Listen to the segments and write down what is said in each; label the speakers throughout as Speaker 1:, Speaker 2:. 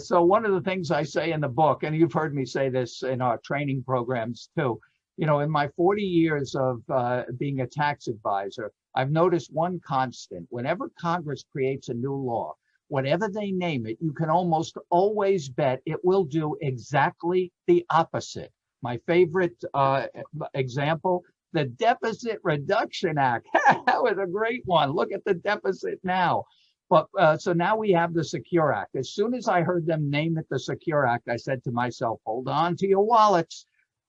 Speaker 1: So one of the things I say in the book, and you've heard me say this in our training programs too, in my 40 years of being a tax advisor, I've noticed one constant. Whenever Congress creates a new law, whatever they name it, you can almost always bet it will do exactly the opposite. My favorite example, the Deficit Reduction Act. That was a great one. Look at the deficit now. But so now we have the Secure Act. As soon as I heard them name it the Secure Act, I said to myself, hold on to your wallets.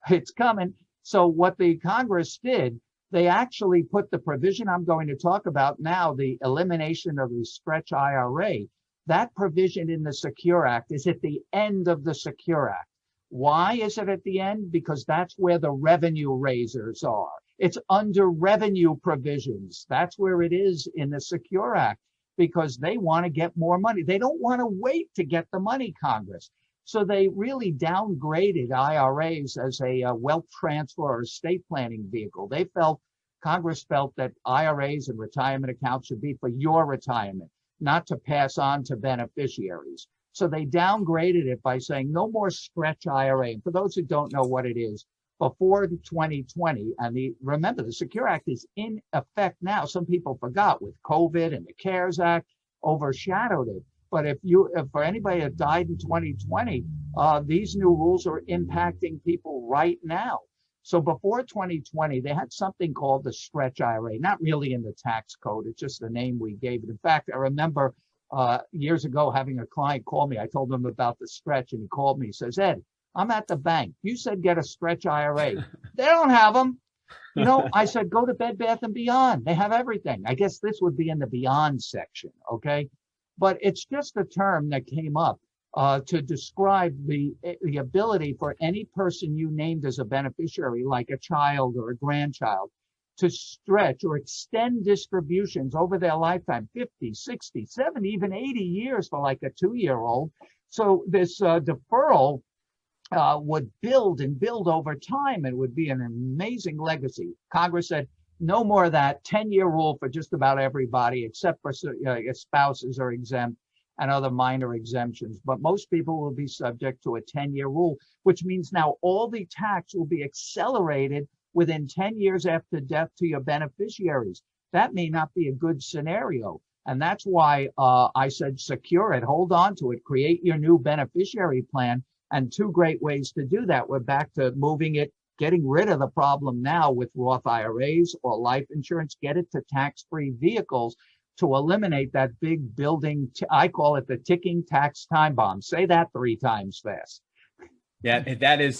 Speaker 1: It's coming. So what the Congress did, they actually put the provision I'm going to talk about now, the elimination of the Stretch IRA. That provision in the Secure Act is at the end of the Secure Act. Why is it at the end? Because that's where the revenue raisers are. It's under revenue provisions. That's where it is in the Secure Act, because they want to get more money. They don't want to wait to get the money, Congress. So they really downgraded IRAs as a wealth transfer or estate planning vehicle. Congress felt that IRAs and retirement accounts should be for your retirement, not to pass on to beneficiaries. So they downgraded it by saying no more Stretch IRA. And for those who don't know what it is, before 2020, and remember, the Secure Act is in effect now. Some people forgot with COVID and the CARES Act overshadowed it. But if for anybody that died in 2020, these new rules are impacting people right now. So before 2020, they had something called the Stretch IRA, not really in the tax code. It's just the name we gave it. In fact, I remember years ago having a client call me. I told him about the Stretch, and he called me. He says, Ed, I'm at the bank. You said get a Stretch IRA. They don't have them. I said, go to Bed Bath & Beyond. They have everything. I guess this would be in the Beyond section, okay? But it's just a term that came up to describe the ability for any person you named as a beneficiary, like a child or a grandchild, to stretch or extend distributions over their lifetime, 50, 60, 70, even 80 years for like a 2-year-old. So this deferral would build and build over time, and would be an amazing legacy. Congress said, no more of that 10-year rule for just about everybody, except for spouses are exempt and other minor exemptions. But most people will be subject to a 10-year rule, which means now all the tax will be accelerated within 10 years after death to your beneficiaries. That may not be a good scenario. And that's why I said secure it, hold on to it, create your new beneficiary plan. And two great ways to do that. We're back to moving it, getting rid of the problem now with Roth IRAs or life insurance, get it to tax-free vehicles to eliminate that big building. I call it the ticking tax time bomb. Say that 3 times fast.
Speaker 2: Yeah, that is